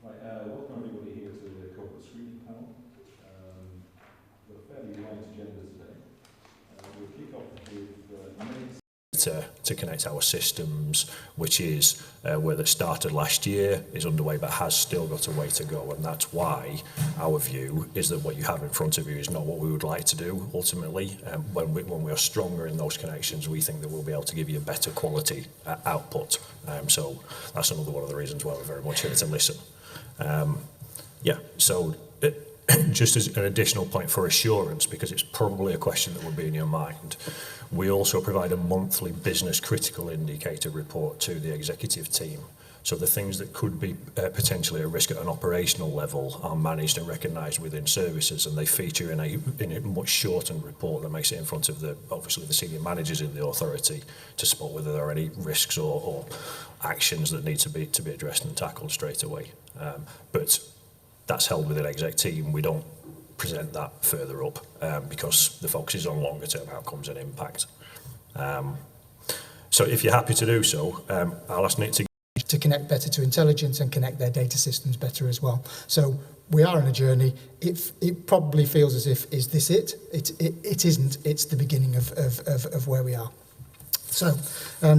Welcome everybody here to the corporate screening panel. We've got a fairly light agenda today. We'll kick off with to connect our systems, which is where that started last year, is underway but has still got a way to go, and that's why our view is that what you have in front of you is not what we would like to do ultimately. When we are stronger in those connections, we think that we'll be able to give you a better quality output. So that's another one of the reasons why we're very much here to listen. So just as an additional point for assurance, because it's probably a question that will be in your mind, we also provide a monthly business critical indicator report to the executive team. So the things that could be potentially a risk at an operational level are managed and recognised within services, and they feature in a much shortened report that makes it in front of obviously the senior managers in the authority to spot whether there are any risks or actions that need to be addressed and tackled straight away. But that's held within exec team. We don't present that further up because the focus is on longer term outcomes and impact. So if you're happy to do so, I'll ask Nick to connect better to intelligence and connect their data systems better as well. So we are on a journey. It probably feels as if, is this it? It isn't. It's the beginning of where we are. So,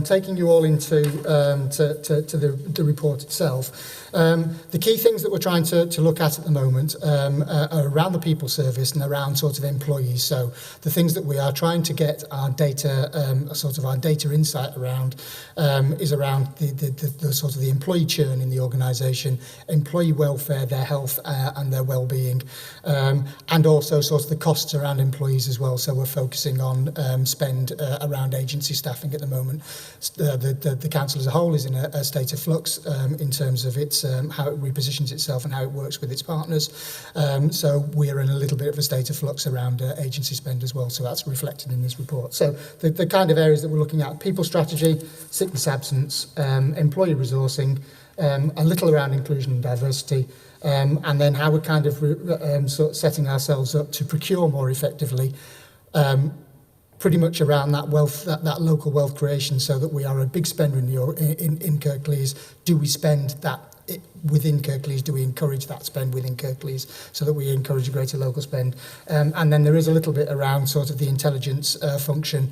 taking you all into the report itself, the key things that we're trying to look at the moment are around the people service and around sort of employees. So, the things that we are trying to get our data, our data insight around, is around the sort of the employee churn in the organisation, employee welfare, their health and their well-being, and also sort of the costs around employees as well. So, we're focusing on spend around agency staffing at the moment. The council as a whole is in a state of flux in terms of its how it repositions itself and how it works with its partners. So we're in a little bit of a state of flux around agency spend as well. So that's reflected in this report. So the kind of areas that we're looking at: people strategy, sickness absence, employee resourcing, a little around inclusion and diversity, and then how we're kind of sort of setting ourselves up to procure more effectively. Pretty much around that wealth, that local wealth creation, so that we are a big spender in Kirklees. Do we spend that within Kirklees? Do we encourage that spend within Kirklees so that we encourage a greater local spend? And then there is a little bit around sort of the intelligence function,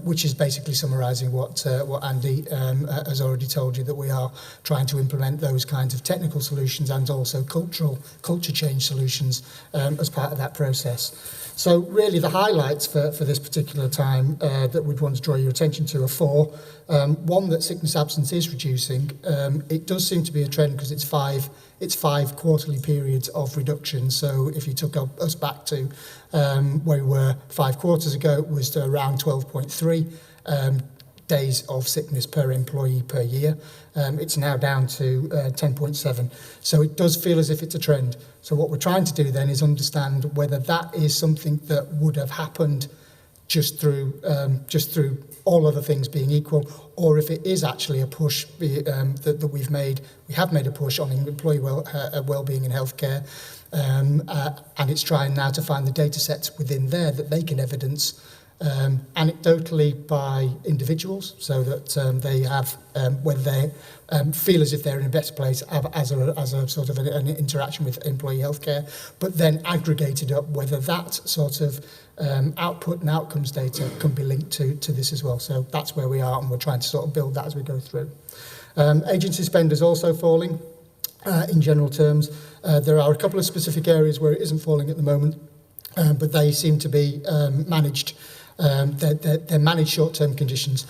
which is basically summarising what Andy has already told you, that we are trying to implement those kinds of technical solutions and also culture change solutions as part of that process. So really the highlights for this particular time that we'd want to draw your attention to are four. One, that sickness absence is reducing. It does seem to be a trend because it's five quarterly periods of reduction. So if you took us back to where we were 5 quarters ago, it was to around 12.3 days of sickness per employee per year. It's now down to 10.7. So it does feel as if it's a trend. So what we're trying to do then is understand whether that is something that would have happened just through all other things being equal, or if it is actually a push that we've made. We have made a push on employee well-being and healthcare, and it's trying now to find the data sets within there that they can evidence anecdotally by individuals, so that they have whether they feel as if they're in a better place as a sort of an interaction with employee healthcare, but then aggregated up whether that sort of output and outcomes data can be linked to this as well. So that's where we are, and we're trying to sort of build that as we go through. Agency spend is also falling in general terms. There are a couple of specific areas where it isn't falling at the moment, but they seem to be managed. They're managed short-term conditions,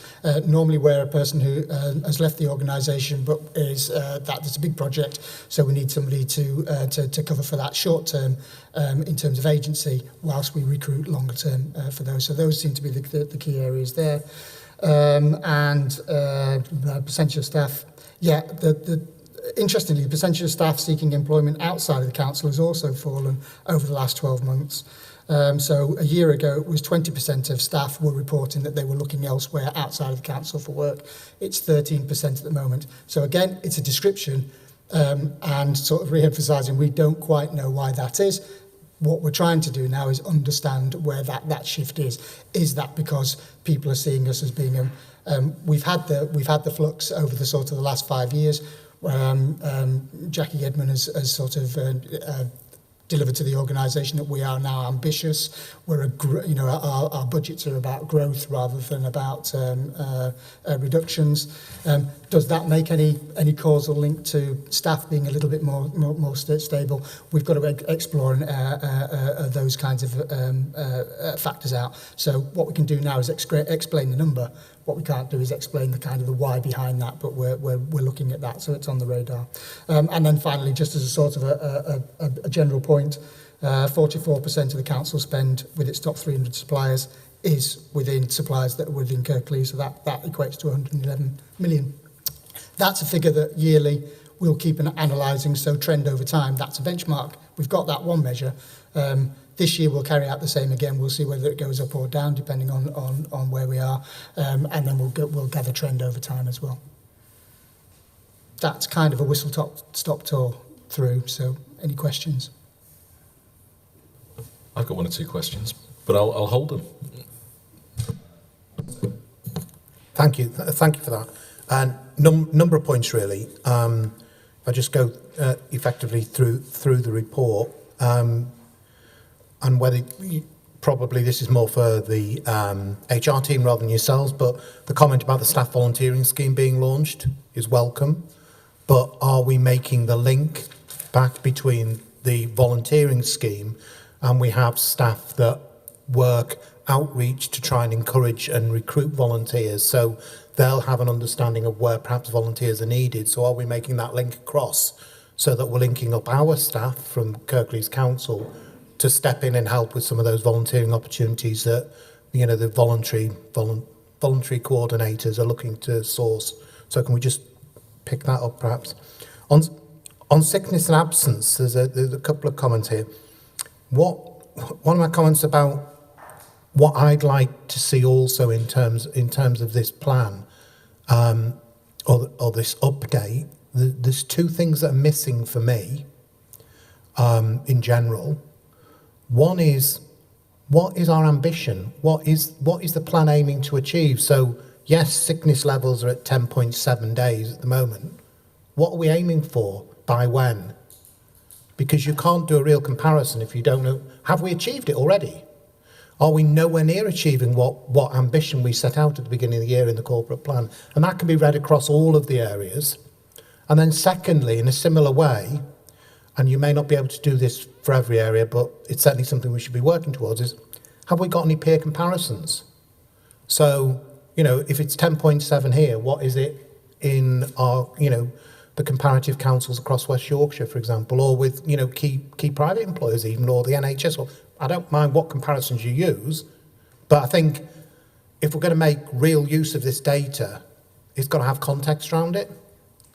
normally where a person who has left the organisation, but that's a big project, so we need somebody to cover for that short-term in terms of agency, whilst we recruit longer-term for those. So those seem to be the key areas there. And the percentage of staff, interestingly, the percentage of staff seeking employment outside of the council has also fallen over the last 12 months. So a year ago, it was 20% of staff were reporting that they were looking elsewhere outside of the council for work. It's 13% at the moment. So again, it's a description and sort of re-emphasising we don't quite know why that is. What we're trying to do now is understand where that shift is. Is that because people are seeing us as being we've had the flux over the sort of the last 5 years? Jackie Edman has sort of delivered to the organisation that we are now ambitious. Our budgets are about growth rather than about reductions. Does that make any causal link to staff being a little bit more stable? We've got to explore those kinds of factors out. So what we can do now is explain the number. What we can't do is explain the kind of the why behind that, but we're looking at that, so it's on the radar. And then finally, just as a sort of a general point, 44% of the council spend with its top 300 suppliers is within suppliers that are within Kirklees, so that equates to 111 million. That's a figure that yearly we'll keep analysing, so trend over time. That's a benchmark. We've got that one measure. This year we'll carry out the same again. We'll see whether it goes up or down depending on where we are, and then we'll gather trend over time as well. That's kind of a whistle-stop tour through. So, any questions? I've got one or two questions, but I'll hold them. Thank you for that. And number of points really. If I just go effectively through the report. And whether probably this is more for the HR team rather than yourselves, but the comment about the staff volunteering scheme being launched is welcome. But are we making the link back between the volunteering scheme and we have staff that work outreach to try and encourage and recruit volunteers? So they'll have an understanding of where perhaps volunteers are needed. So are we making that link across so that we're linking up our staff from Kirklees Council to step in and help with some of those volunteering opportunities that, the voluntary coordinators are looking to source. So can we just pick that up perhaps? On sickness and absence, there's a couple of comments here. One of my comments about what I'd like to see also in terms of this plan or this update, there's two things that are missing for me in general. One is, what is our ambition? What is the plan aiming to achieve? So, yes, sickness levels are at 10.7 days at the moment. What are we aiming for? By when? Because you can't do a real comparison if you don't know. Have we achieved it already? Are we nowhere near achieving what ambition we set out at the beginning of the year in the corporate plan? And that can be read across all of the areas. And then secondly, in a similar way, and you may not be able to do this for every area, but it's certainly something we should be working towards, is have we got any peer comparisons? So, if it's 10.7 here, what is it in our, the comparative councils across West Yorkshire, for example, or with, key private employers even, or the NHS? Or, I don't mind what comparisons you use, but I think if we're going to make real use of this data, it's got to have context around it,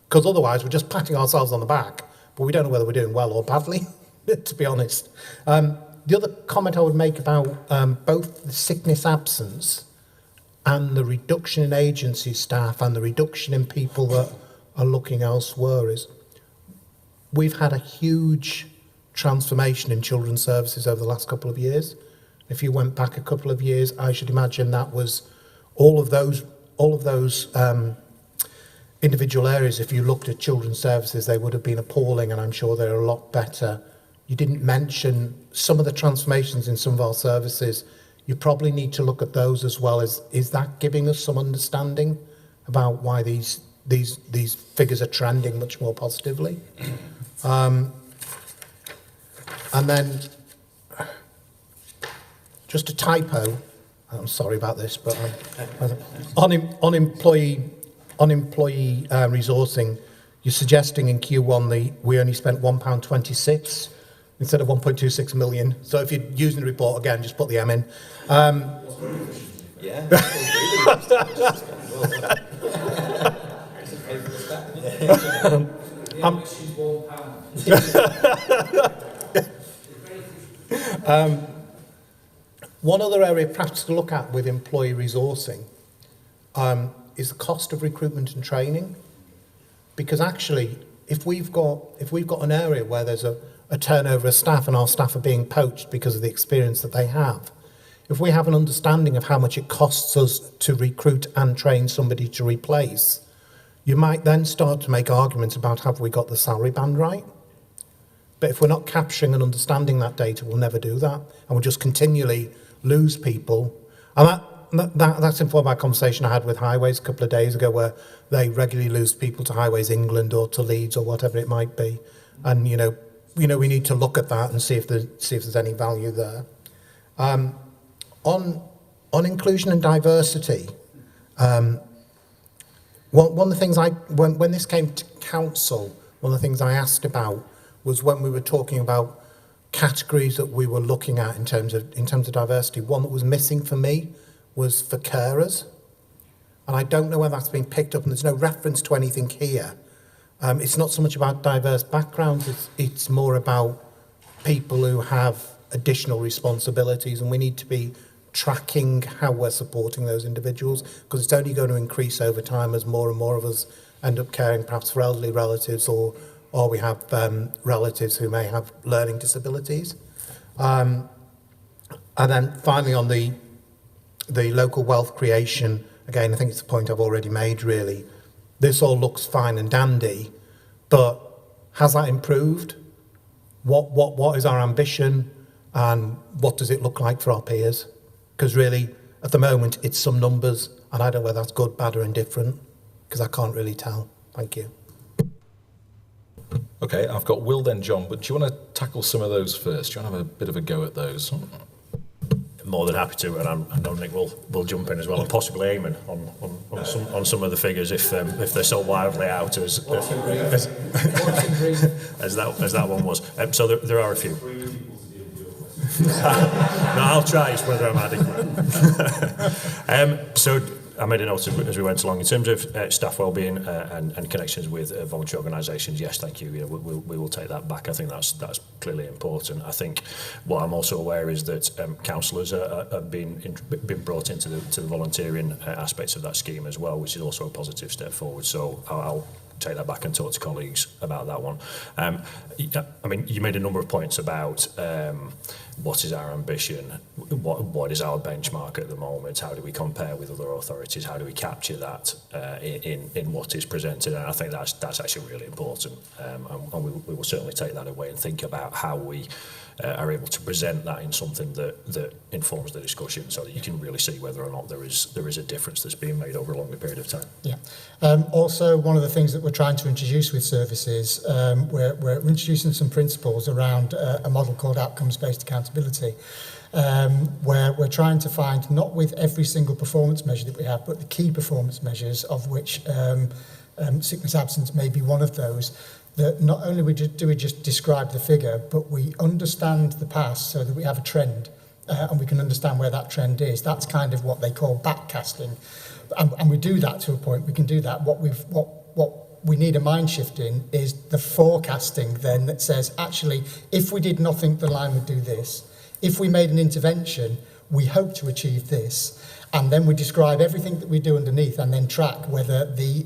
because otherwise we're just patting ourselves on the back, but we don't know whether we're doing well or badly, to be honest. The other comment I would make about both the sickness absence and the reduction in agency staff and the reduction in people that are looking elsewhere is we've had a huge transformation in children's services over the last couple of years. If you went back a couple of years, I should imagine that was all of those individual areas. If you looked at children's services, they would have been appalling, and I'm sure they're a lot better. You didn't mention some of the transformations in some of our services. You probably need to look at those as well. Is that giving us some understanding about why these figures are trending much more positively? And then just a typo. I'm sorry about this, but on employee resourcing, you're suggesting in Q1 we only spent £1.26 instead of 1.26 million. So if you're using the report again, just put the M in. Yeah. One other area perhaps to look at with employee resourcing is the cost of recruitment and training, because actually if we've got an area where there's a turnover of staff and our staff are being poached because of the experience that they have, if we have an understanding of how much it costs us to recruit and train somebody to replace, you might then start to make arguments about have we got the salary band right? But if we're not capturing and understanding that data, we'll never do that. And we'll just continually lose people. And that's informed by a conversation I had with Highways a couple of days ago, where they regularly lose people to Highways England or to Leeds or whatever it might be. And, we need to look at that and see if there's any value there. On inclusion and diversity, one of the things when this came to council, one of the things I asked about was when we were talking about categories that we were looking at in terms of diversity. One that was missing for me was for carers, and I don't know whether that's been picked up. And there's no reference to anything here. It's not so much about diverse backgrounds. It's more about people who have additional responsibilities, and we need to be tracking how we're supporting those individuals, because it's only going to increase over time as more and more of us end up caring perhaps for elderly relatives, or we have relatives who may have learning disabilities. And then finally on the local wealth creation, again, I think it's a point I've already made really. This all looks fine and dandy, but has that improved? What is our ambition, and what does it look like for our peers? Because really, at the moment, it's some numbers, and I don't know whether that's good, bad or indifferent, because I can't really tell. Thank you. Okay, I've got Will then John, but do you want to tackle some of those first? Do you want to have a bit of a go at those? More than happy to, and I know Nick will jump in as well, and possibly Eamon on some of the figures if they're so wildly out as that one was. So there are a few. No, I'll try. It's whether I'm adequate. So I made a note as we went along in terms of staff wellbeing and connections with voluntary organisations. Yes, thank you. We will take that back. I think that's clearly important. I think what I'm also aware is that councillors are being brought into the volunteering aspects of that scheme as well, which is also a positive step forward. So I'll take that back and talk to colleagues about that one. I mean, you made a number of points about what is our ambition, what is our benchmark at the moment, how do we compare with other authorities, how do we capture that in what is presented, and I think that's actually really important, and we will certainly take that away and think about how we are able to present that in something that informs the discussion, so that you can really see whether or not there is a difference that's being made over a longer period of time. Yeah. Also, one of the things that we're trying to introduce with services, we're introducing some principles around a model called outcomes-based accountability, where we're trying to find, not with every single performance measure that we have, but the key performance measures, of which sickness absence may be one of those, that not only do we just describe the figure, but we understand the past so that we have a trend, and we can understand where that trend is. That's kind of what they call backcasting. And we do that to a point. We can do that. What we need a mind shift in is the forecasting then, that says, actually, if we did nothing, the line would do this. If we made an intervention, we hope to achieve this. And then we describe everything that we do underneath, and then track whether the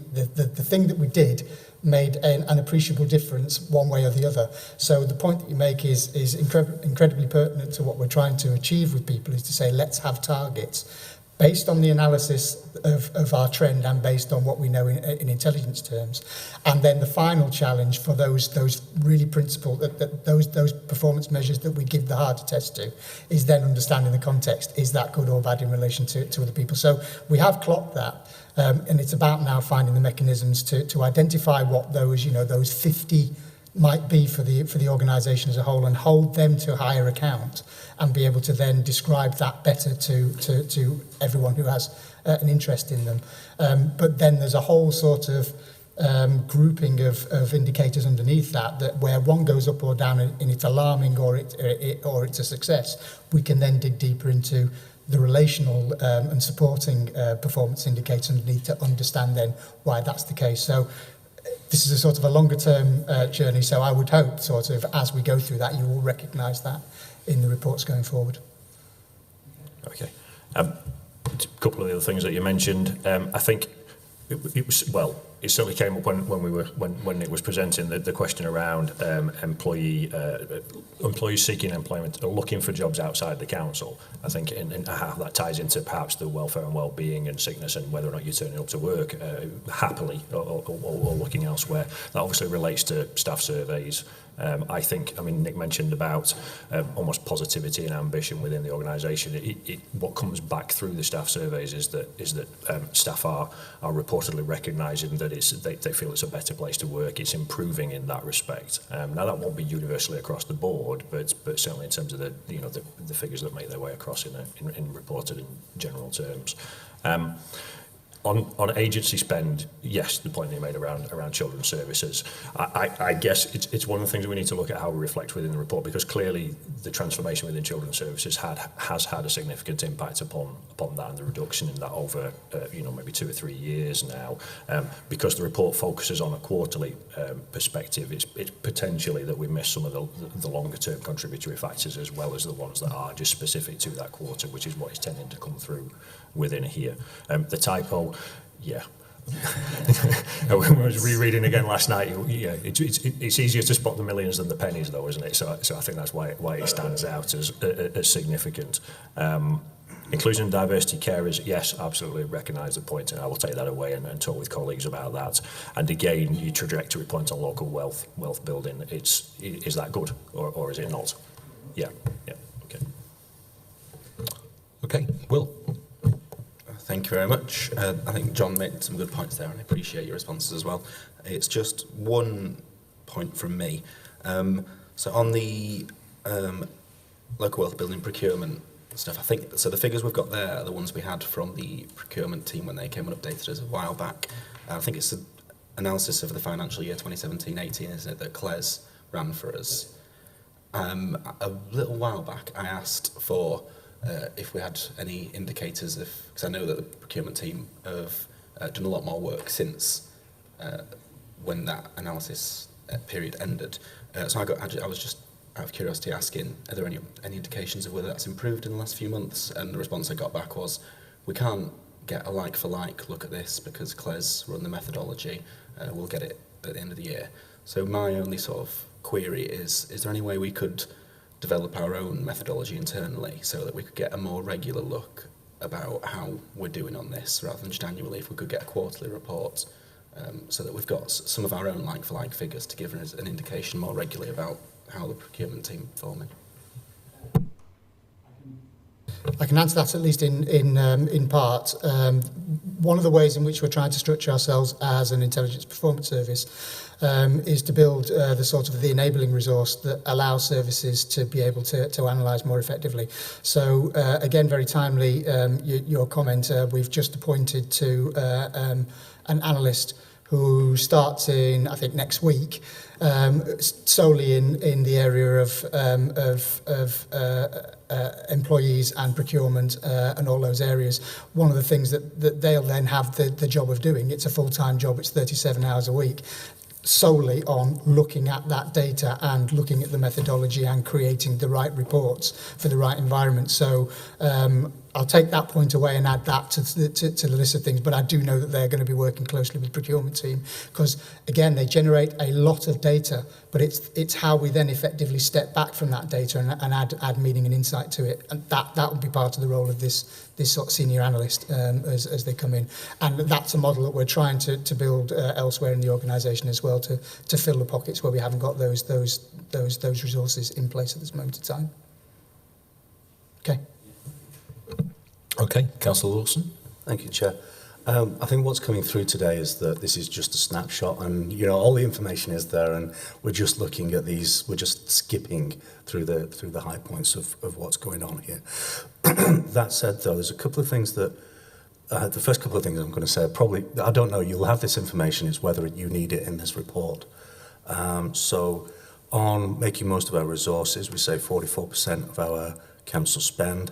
thing that we did made an appreciable difference one way or the other. So the point that you make is incredibly pertinent to what we're trying to achieve with people, is to say, let's have targets based on the analysis of our trend and based on what we know in intelligence terms. And then the final challenge for those really principled, those performance measures that we give the harder test to, is then understanding the context. Is that good or bad in relation to other people? So we have clocked that. And it's about now finding the mechanisms to identify what those 50 might be for the organisation as a whole, and hold them to higher account, and be able to then describe that better to everyone who has an interest in them. But then there's a whole sort of grouping of indicators underneath that where one goes up or down and it's alarming or it's a success, we can then dig deeper into the relational and supporting performance indicators underneath to understand then why that's the case. So this is a sort of a longer term journey, so I would hope sort of as we go through that, you will recognise that in the reports going forward. Okay. A couple of the other things that you mentioned, I think it was, well, it certainly came up when it was presenting the question around employees seeking employment or looking for jobs outside the council. I think in how that ties into perhaps the welfare and well-being and sickness and whether or not you're turning up to work happily or looking elsewhere. That obviously relates to staff surveys. I mean, Nick mentioned about almost positivity and ambition within the organisation. What comes back through the staff surveys is that staff are reportedly recognising that they feel it's a better place to work. It's improving in that respect. Now that won't be universally across the board, but certainly in terms of the figures that make their way across in reported in general terms. On agency spend, yes, the point that you made around children's services, I guess it's one of the things that we need to look at how we reflect within the report, because clearly the transformation within children's services has had a significant impact upon that and the reduction in that over maybe 2 or 3 years now. Because the report focuses on a quarterly perspective, it's potentially that we miss some of the longer term contributory factors as well as the ones that are just specific to that quarter, which is what is tending to come through within here. The typo, yeah. I was rereading again last night. Yeah, it's easier to spot the millions than the pennies, though, isn't it? So I think that's why it stands out as significant. Inclusion and diversity carers, yes, absolutely recognise the point, and I will take that away and talk with colleagues about that. And again, your trajectory point on local wealth building, is that good or is it not? Yeah, okay. Okay, Will. Thank you very much. I think John made some good points there, and I appreciate your responses as well. It's just one point from me. So on the local wealth building procurement stuff, I think, so the figures we've got there are the ones we had from the procurement team when they came and updated us a while back. I think it's an analysis of the financial year 2017-18, isn't it, that Claire's ran for us. A little while back, I asked for if we had any indicators, because I know that the procurement team have done a lot more work since when that analysis period ended. So I was just out of curiosity asking, are there any indications of whether that's improved in the last few months? And the response I got back was, we can't get a like-for-like look at this because Claire's run the methodology. We'll get it at the end of the year. So my only sort of query is there any way we could develop our own methodology internally so that we could get a more regular look about how we're doing on this rather than just annually? If we could get a quarterly report so that we've got some of our own like-for-like figures to give us an indication more regularly about how the procurement team performing. I can answer that at least in part. One of the ways in which we're trying to structure ourselves as an intelligence performance service is to build the enabling resource that allows services to be able to analyse more effectively. So again, very timely, your comment, we've just appointed to an analyst who starts in, I think, next week, solely in the area of employees and procurement and all those areas. One of the things that they'll then have the job of doing, it's a full-time job, it's 37 hours a week, solely on looking at that data and looking at the methodology and creating the right reports for the right environment. So I'll take that point away and add that to the list of things, but I do know that they're going to be working closely with the procurement team because, again, they generate a lot of data, but it's how we then effectively step back from that data and add meaning and insight to it. And that will be part of the role of this sort of senior analyst as they come in. And that's a model that we're trying to build elsewhere in the organisation as well to fill the pockets where we haven't got those resources in place at this moment in time. Okay. Okay, Councillor Lawson. Thank you, Chair. I think what's coming through today is that this is just a snapshot and, all the information is there and we're just looking at these, we're just skipping through the high points of what's going on here. That said, though, there's a couple of things that, the first couple of things I'm going to say, probably, I don't know, you'll have this information, it's whether you need it in this report. So on making most of our resources, we say 44% of our council spend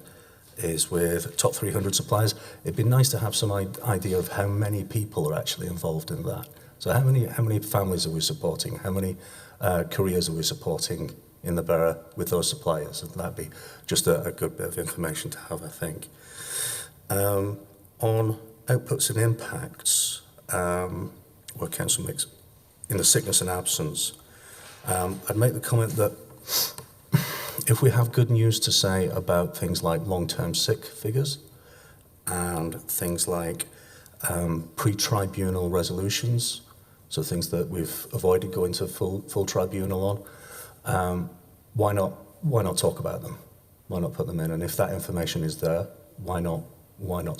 is with top 300 suppliers. It'd be nice to have some idea of how many people are actually involved in that. So how many families are we supporting? How many careers are we supporting in the borough with those suppliers? And that'd be just a good bit of information to have, I think. On outputs and impacts, Work Council makes in the sickness and absence. I'd make the comment that if we have good news to say about things like long-term sick figures and things like pre-tribunal resolutions, so things that we've avoided going to full tribunal on, why not talk about them? Why not put them in? And if that information is there, why not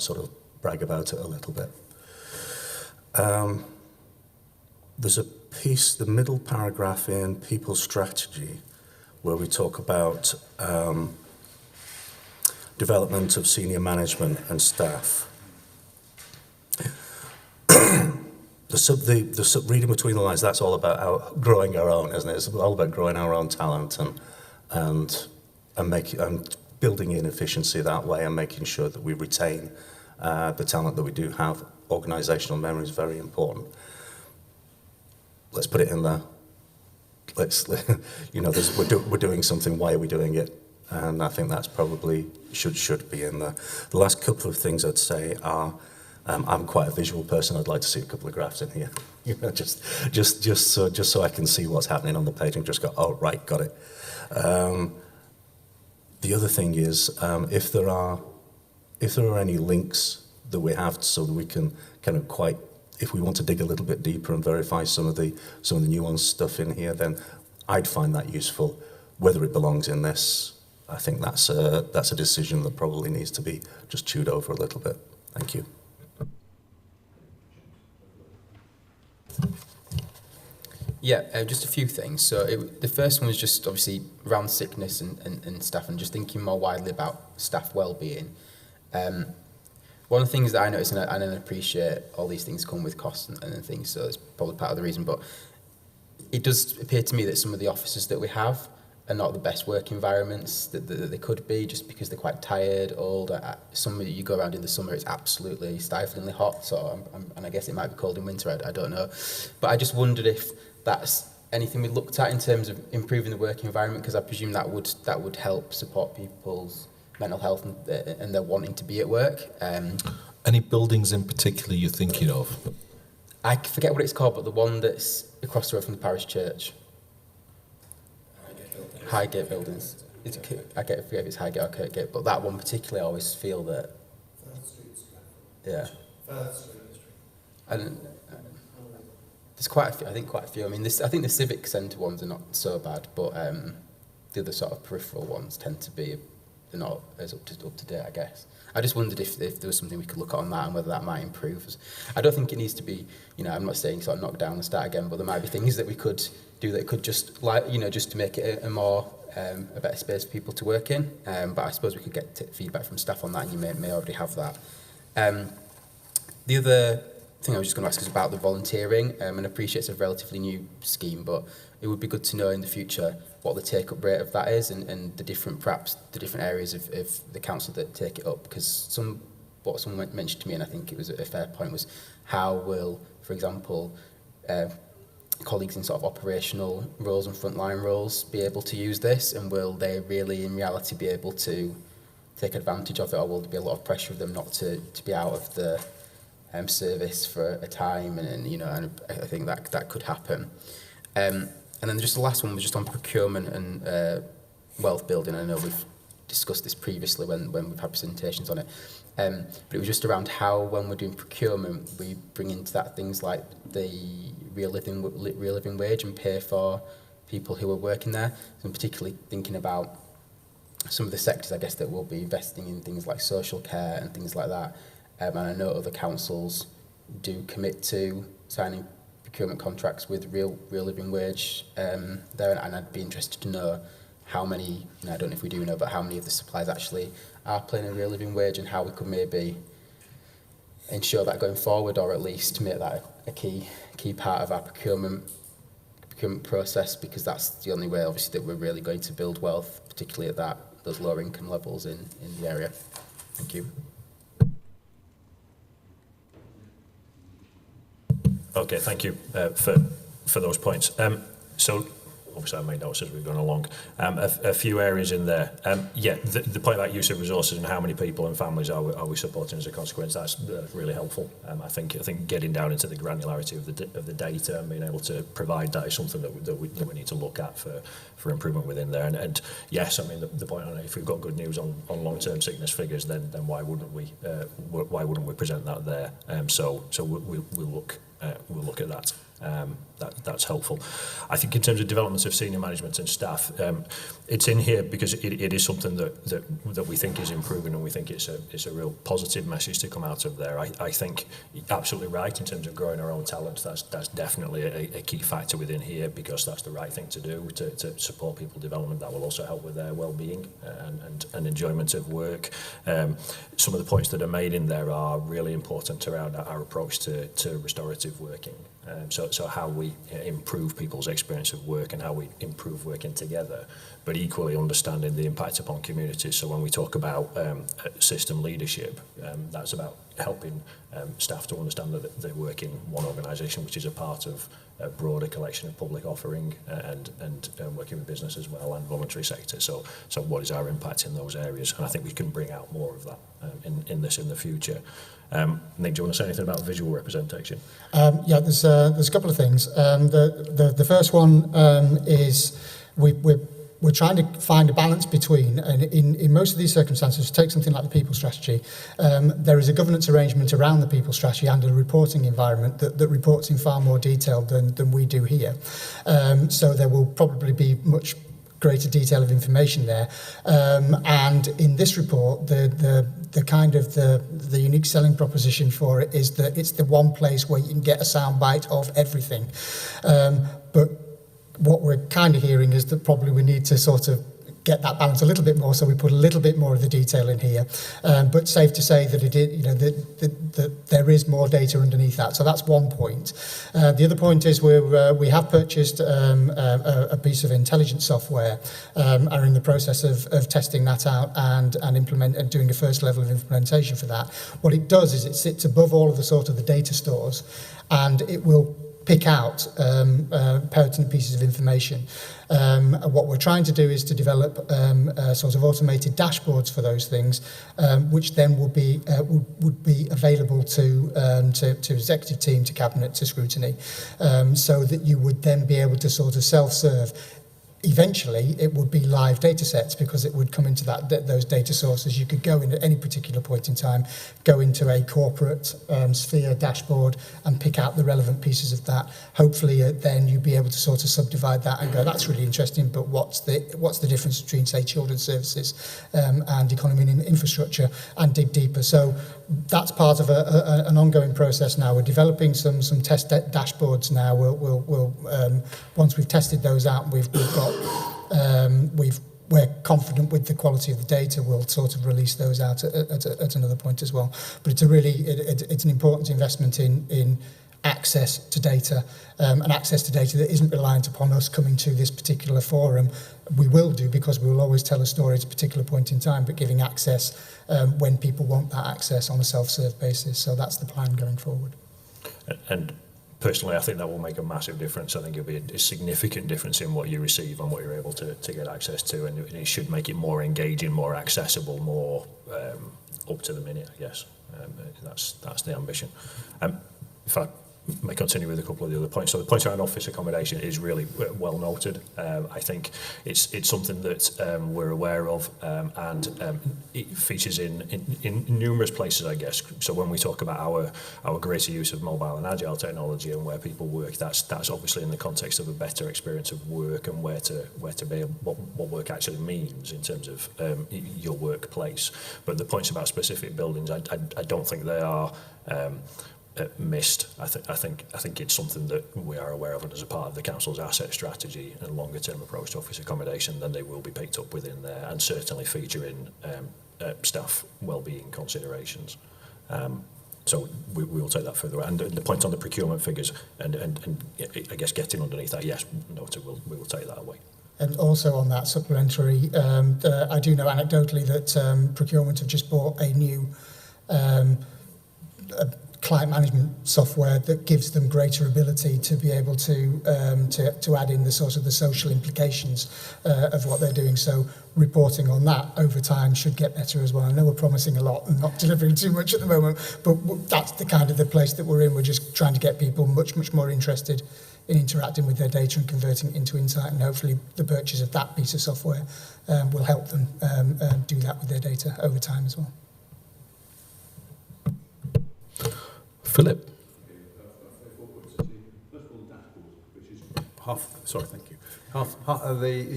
sort of brag about it a little bit? There's a piece, the middle paragraph in People's Strategy, where we talk about development of senior management and staff. Reading between the lines, that's all about growing our own, isn't it? It's all about growing our own talent and building in efficiency that way and making sure that we retain the talent that we do have. Organisational memory is very important. Let's put it in there. We're doing something. Why are we doing it? And I think that's probably should be in there. The last couple of things I'd say are, I'm quite a visual person. I'd like to see a couple of graphs in here, just so I can see what's happening on the page and just go, oh right, got it. The other thing is, if there are any links that we have, so that we can kind of if we want to dig a little bit deeper and verify some of the nuanced stuff in here, then I'd find that useful. Whether it belongs in this, I think that's a decision that probably needs to be just chewed over a little bit. Thank you. Yeah, just a few things. So the first one was just obviously around sickness and staff, and just thinking more widely about staff well-being. One of the things that I notice, and I appreciate all these things come with costs and things, so it's probably part of the reason, but it does appear to me that some of the offices that we have are not the best work environments that they could be, just because they're quite tired, old. Some you go around in the summer, it's absolutely stiflingly hot, so and I guess it might be cold in winter, I don't know. But I just wondered if that's anything we looked at in terms of improving the work environment, because I presume that would help support people's mental health and their wanting to be at work. Any buildings in particular you're thinking of? I forget what it's called, but the one that's across the road from the parish church. Highgate buildings. I forget if it's Highgate or Kirkgate, but that one particularly, I always feel that. Yeah. And there's quite a few. I mean, I think the civic centre ones are not so bad, but the other sort of peripheral ones tend to be, they're not as up to date, I guess. I just wondered if there was something we could look at on that and whether that might improve. I don't think it needs to be, I'm not saying sort of knock down and start again, but there might be things that we could do that could just just to make it a better space for people to work in. But I suppose we could get feedback from staff on that, and you may already have that. The other thing I was just going to ask is about the volunteering, and I appreciate it's a relatively new scheme, but it would be good to know in the future what the take-up rate of that is, and the different areas of the council that take it up, because what someone mentioned to me, and I think it was a fair point, was how will, for example, colleagues in sort of operational roles and frontline roles be able to use this, and will they really in reality be able to take advantage of it, or will there be a lot of pressure of them not to be out of the service for a time, and I think that could happen. And then just the last one was just on procurement and wealth building. I know we've discussed this previously when we've had presentations on it, but it was just around how, when we're doing procurement, we bring into that things like the real living wage and pay for people who are working there. So I'm particularly thinking about some of the sectors, I guess, that will be investing in things like social care and things like that. And I know other councils do commit to signing procurement contracts with real living wage there, and I'd be interested to know how many, I don't know if we do know, but how many of the suppliers actually are paying a real living wage, and how we could maybe ensure that going forward, or at least make that a key part of our procurement process, because that's the only way, obviously, that we're really going to build wealth, particularly at those lower income levels in the area. Thank you. Okay, thank you for those points. So obviously I made notes as we've gone along. A few areas in there. The point about use of resources and how many people and families are we supporting as a consequence, that's really helpful. I think getting down into the granularity of the data and being able to provide that is something that we need to look at for improvement within there. And yes, I mean the point on it, if we've got good news on long-term sickness figures, then why wouldn't we present that there? So we'll look at that. That's helpful. I think in terms of development of senior management and staff, it's in here because it is something that we think is improving, and we think it's a real positive message to come out of there. I think you're absolutely right in terms of growing our own talent. That's definitely a key factor within here, because that's the right thing to do to support people development. That will also help with their well-being and enjoyment of work. Some of the points that are made in there are really important around our approach to restorative working. So how we improve people's experience of work and how we improve working together, but equally understanding the impact upon communities. So when we talk about system leadership, that's about helping staff to understand that they work in one organisation, which is a part of a broader collection of public offering, and working with business as well and voluntary sector. So what is our impact in those areas? And I think we can bring out more of that in the future. Nick, do you want to say anything about visual representation? There's a couple of things. The first one is we're trying to find a balance between, and in most of these circumstances, take something like the people strategy, there is a governance arrangement around the people strategy and a reporting environment that reports in far more detail than we do here. So there will probably be much greater detail of information there. And in this report, the kind of the unique selling proposition for it is that it's the one place where you can get a sound bite of everything. But what we're kind of hearing is that probably we need to sort of get that balance a little bit more, so we put a little bit more of the detail in here. But safe to say that that there is more data underneath that. So that's one point. The other point is we have purchased a piece of intelligence software, are in the process of testing that out and doing a first level of implementation for that. What it does is it sits above all of the sort of the data stores, and it will pick out pertinent pieces of information. What we're trying to do is to develop sort of automated dashboards for those things, which then would be available to executive team, to cabinet, to scrutiny, so that you would then be able to sort of self-serve. Eventually, it would be live data sets, because it would come into those data sources. You could go in at any particular point in time, go into a corporate sphere dashboard and pick out the relevant pieces of that. Hopefully, then you'd be able to sort of subdivide that and go, that's really interesting, but what's the difference between, say, children's services and economy and infrastructure, and dig deeper. So that's part of an ongoing process now. We're developing some test dashboards now. We'll once we've tested those out, we're confident with the quality of the data, we'll sort of release those out at another point as well. But it's an important investment in access to data, and access to data that isn't reliant upon us coming to this particular forum. We will do, because we will always tell a story at a particular point in time, but giving access when people want that access on a self-serve basis. So that's the plan going forward. And personally, I think that will make a massive difference. I think it'll be a significant difference in what you receive and what you're able to get access to, and it should make it more engaging, more accessible, more up to the minute, I guess. That's the ambition. If I may continue with a couple of the other points. So the point around office accommodation is really well noted. I think it's something that we're aware of, and it features in numerous places, I guess. So when we talk about our greater use of mobile and agile technology and where people work, that's obviously in the context of a better experience of work and where to be, what work actually means in terms of your workplace. But the points about specific buildings, I don't think they are missed. I think it's something that we are aware of, and as a part of the council's asset strategy and longer term approach to office accommodation, then they will be picked up within there and certainly feature in staff wellbeing considerations. So we will take that further. And the point on the procurement figures and I guess getting underneath that, yes, noted, we will take that away. And also on that supplementary, I do know anecdotally that procurement have just bought a new client management software that gives them greater ability to be able to add in the sort of the social implications of what they're doing. So reporting on that over time should get better as well. I know we're promising a lot and not delivering too much at the moment, but that's the kind of the place that we're in. We're just trying to get people much more interested in interacting with their data and converting it into insight, and hopefully the purchase of that piece of software will help them do that with their data over time as well. Philip. Thank you.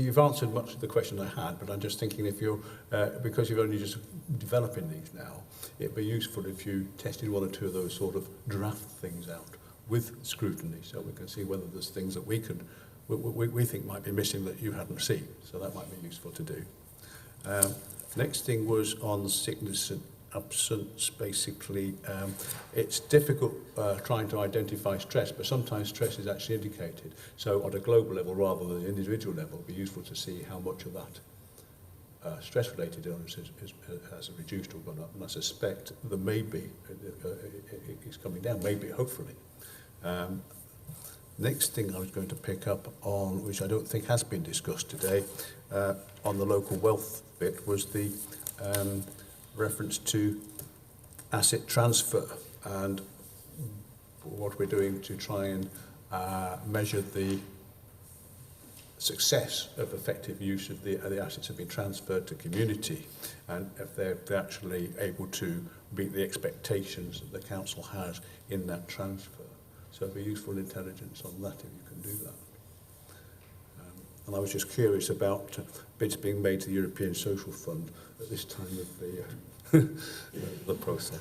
You've answered much of the question I had, but I'm just thinking if you're, because you're only just developing these now, it'd be useful if you tested one or two of those sort of draft things out with scrutiny, so we can see whether there's things that we think might be missing that you hadn't seen. So that might be useful to do. Next thing was on sickness and absence. Basically, it's difficult trying to identify stress, but sometimes stress is actually indicated. So on a global level rather than an individual level, it would be useful to see how much of that stress-related illness has reduced or gone up. And I suspect there may be, it's coming down, maybe, hopefully. Next thing I was going to pick up on, which I don't think has been discussed today, on the local wealth bit, was the reference to asset transfer and what we're doing to try and measure the success of effective use of the assets have been transferred to community, and if they're actually able to meet the expectations that the council has in that transfer. So it'd be useful intelligence on that if you can do that. And I was just curious about bids being made to the European Social Fund at this time of the process.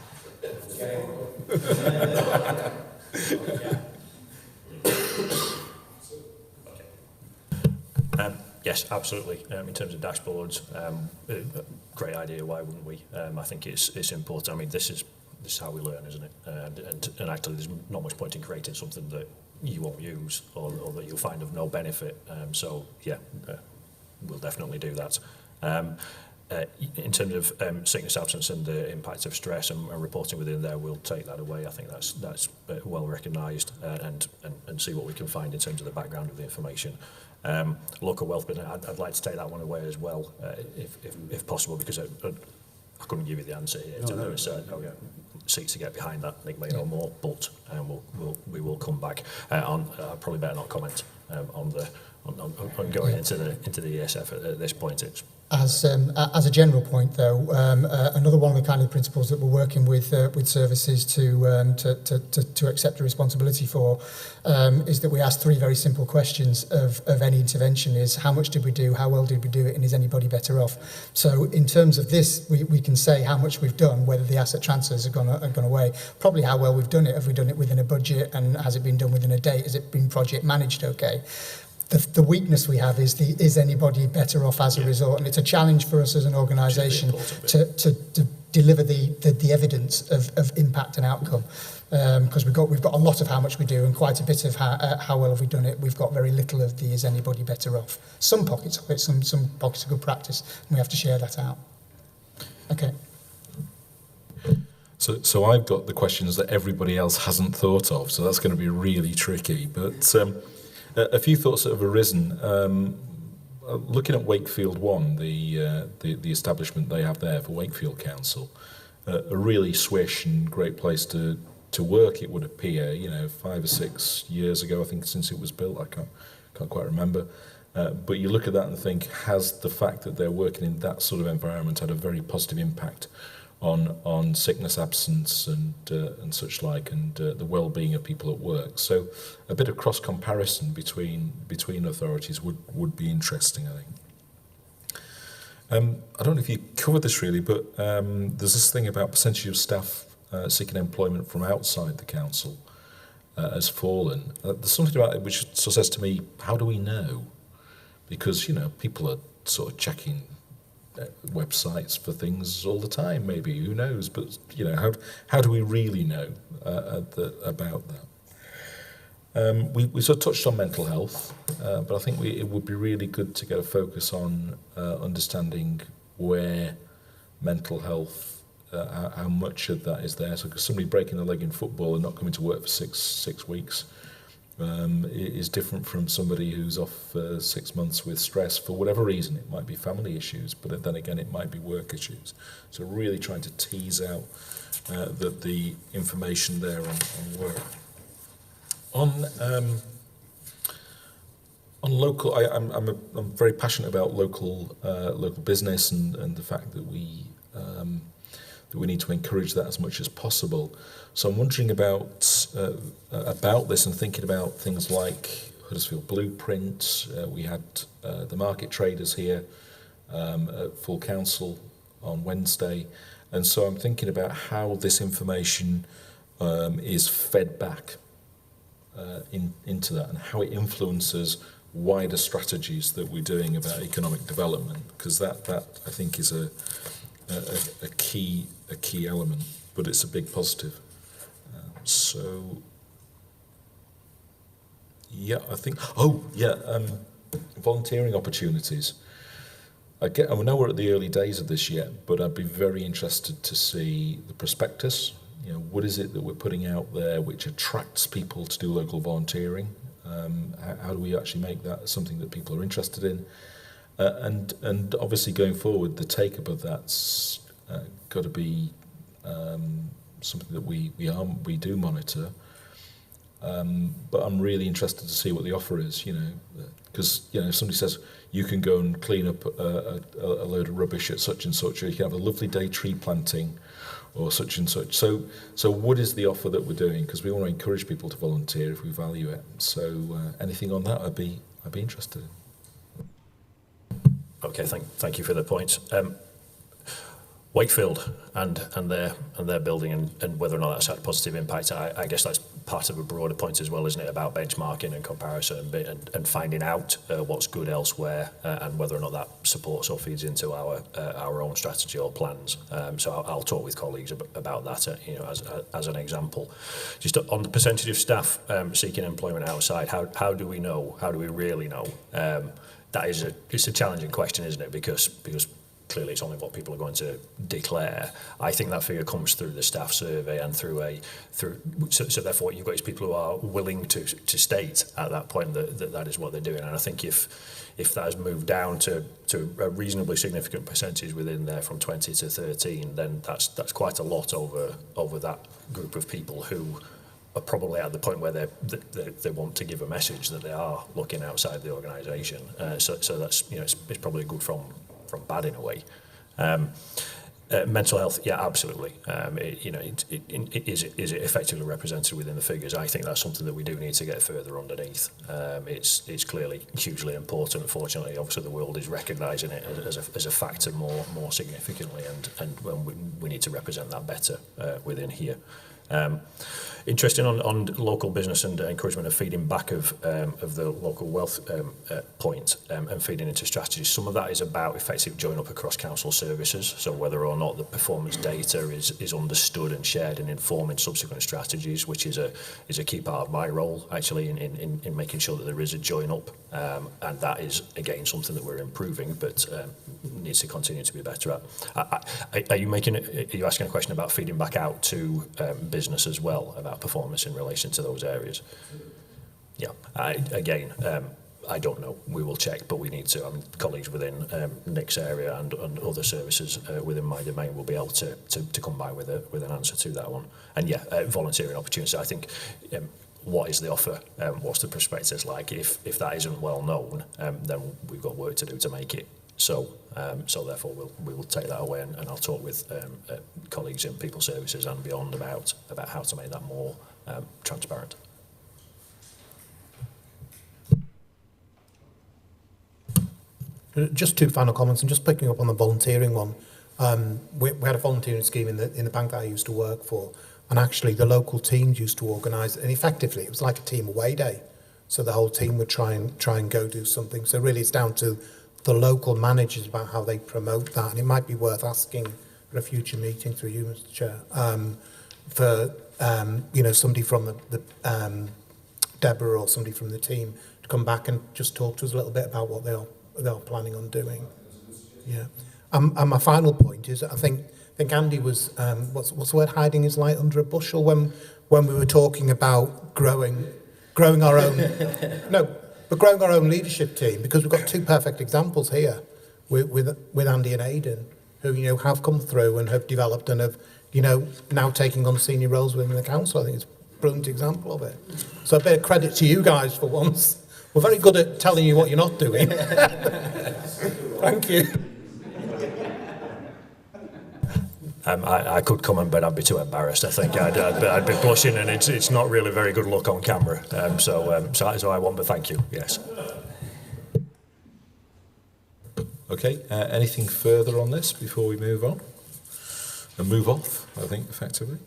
Yes, absolutely. In terms of dashboards, great idea. Why wouldn't we? I think it's important. I mean, this is how we learn, isn't it? And actually, there's not much point in creating something that you won't use or that you'll find of no benefit. So yeah, we'll definitely do that. In terms of sickness, absence, and the impact of stress and reporting within there, we'll take that away. I think that's well recognised, and see what we can find in terms of the background of the information. Local wealth, but I'd like to take that one away as well, if possible, because I couldn't give you the answer here. Seek to get behind that. Nick may know more, but we will come back on. I probably better not comment on going into the ESF at this point. It's As a general point, though, another one of the kind of principles that we're working with services to accept a responsibility for is that we ask three very simple questions of any intervention: is how much did we do, how well did we do it, and is anybody better off? So in terms of this, we can say how much we've done, whether the asset transfers have gone away, probably how well we've done it. Have we done it within a budget, and has it been done within a date? Has it been project managed okay? The weakness we have is anybody better off as a result? And it's a challenge for us as an organisation to deliver the evidence of impact and outcome, because we've got a lot of how much we do and quite a bit of how well have we done it. We've got very little of the is anybody better off. Some pockets of it, some pockets of good practice, and we have to share that out. Okay. So I've got the questions that everybody else hasn't thought of, so that's going to be really tricky. But a few thoughts that have arisen. Looking at Wakefield One, the establishment they have there for Wakefield Council, a really swish and great place to work. It would appear, 5 or 6 years ago, I think, since it was built. I can't quite remember. But you look at that and think, has the fact that they're working in that sort of environment had a very positive impact on sickness, absence, and such like, and the well-being of people at work? So a bit of cross comparison between authorities would be interesting, I think. I don't know if you covered this really, but there's this thing about percentage of staff seeking employment from outside the council has fallen. There's something about it which sort of says to me, how do we know? Because people are sort of checking websites for things all the time, maybe, who knows, but how do we really know about that? We sort of touched on mental health, but I think it would be really good to get a focus on understanding where mental health how much of that is there. So 'cause somebody breaking a leg in football and not coming to work for six weeks is different from somebody who's off 6 months with stress for whatever reason. It might be family issues, but then again, it might be work issues. So really trying to tease out the information there on work. On local, I'm very passionate about local business and the fact that we need to encourage that as much as possible. So I'm wondering about this and thinking about things like Huddersfield Blueprint. We had the market traders here at full council on Wednesday, and so I'm thinking about how this information is fed back into that and how it influences wider strategies that we're doing about economic development, because that I think is a key element, but it's a big positive. So yeah, I think. Volunteering opportunities. I know we're at the early days of this yet, but I'd be very interested to see the prospectus. You know, what is it that we're putting out there which attracts people to do local volunteering? How do we actually make that something that people are interested in? And obviously going forward, the take-up of that's got to be something that we do monitor. But I'm really interested to see what the offer is. You know, because if somebody says you can go and clean up a load of rubbish at such and such, or you can have a lovely day tree planting, or such and such. So what is the offer that we're doing? Because we want to encourage people to volunteer if we value it. So anything on that, I'd be interested in. Okay, thank you for the points. Wakefield and their building and whether or not that's had a positive impact, I guess that's part of a broader point as well, isn't it, about benchmarking and comparison and finding out what's good elsewhere and whether or not that supports or feeds into our own strategy or plans. So I'll talk with colleagues about that, as an example. Just on the percentage of staff seeking employment outside, how do we know? How do we really know? It's a challenging question, isn't it? Because clearly it's only what people are going to declare. I think that figure comes through the staff survey and so therefore what you've got is people who are willing to state at that point that is what they're doing. And I think if that has moved down to a reasonably significant percentage within there from 20 to 13, then that's quite a lot over that group of people who are probably at the point where they want to give a message that they are looking outside the organisation. So that's it's probably good from bad in a way. Mental health, yeah, absolutely. Is it effectively represented within the figures? I think that's something that we do need to get further underneath. It's clearly hugely important. Fortunately, obviously, the world is recognising it as a factor more significantly, and we need to represent that better within here. Interesting on local business and encouragement of feeding back of the local wealth point and feeding into strategies. Some of that is about effective join up across council services. So whether or not the performance data is understood and shared and informing subsequent strategies, which is a key part of my role actually in making sure that there is a join up, and that is again something that we're improving, but needs to continue to be better at. Are you asking a question about feeding back out to business as well about performance in relation to those areas? Yeah, I don't know. We will check, but we need to. Colleagues within Nick's area and other services within my domain will be able to come by with an answer to that one. And yeah, volunteering opportunities. I think what is the offer? What's the prospectus like? If that isn't well known, then we've got work to do to make it. So therefore we will take that away, and I'll talk with colleagues in people services and beyond about how to make that more transparent. Just two final comments, and just picking up on the volunteering one. We had a volunteering scheme in the bank that I used to work for, and actually the local teams used to organise, and effectively it was like a team away day. So the whole team would try and go do something. So really it's down to the local managers about how they promote that, and it might be worth asking at a future meeting through you, Mr. Chair, for somebody from the Deborah or somebody from the team to come back and just talk to us a little bit about what they are planning on doing. Yeah. And my final point is, I think think Andy was, what's the word, hiding his light under a bushel when we were talking about growing our own, but growing our own leadership team, because we've got two perfect examples here with Andy and Aidan, who, you know, have come through and have developed and have, you know, now taking on senior roles within the council. I think it's a brilliant example of it. So a bit of credit to you guys for once. We're very good at telling you what you're not doing. Thank you. I could comment, but I'd be too embarrassed. I think I'd be blushing, and it's not really a very good look on camera. So I won't. But thank you. Yes. Okay, anything further on this before we move on? And move off, I think, effectively.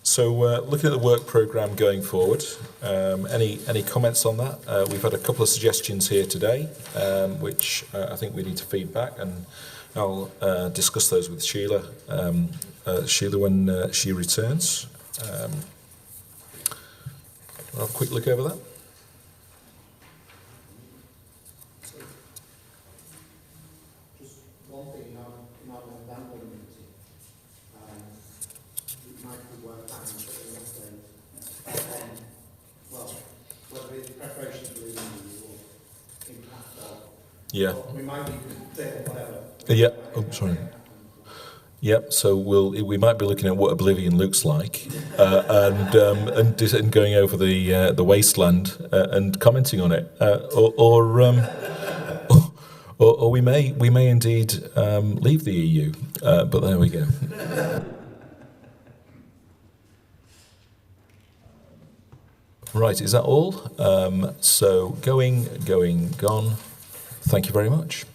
So looking at the work programme going forward, any comments on that? We've had a couple of suggestions here today, which I think we need to feed back, and I'll discuss those with Sheila, when she returns. I'll have a quick look over that. Yeah. We might be whatever. Yeah. Oh, sorry. Yep. So we might be looking at what Oblivion looks like, and going over the wasteland and commenting on it, or we may indeed leave the EU. But there we go. Right. Is that all? So gone. Thank you very much.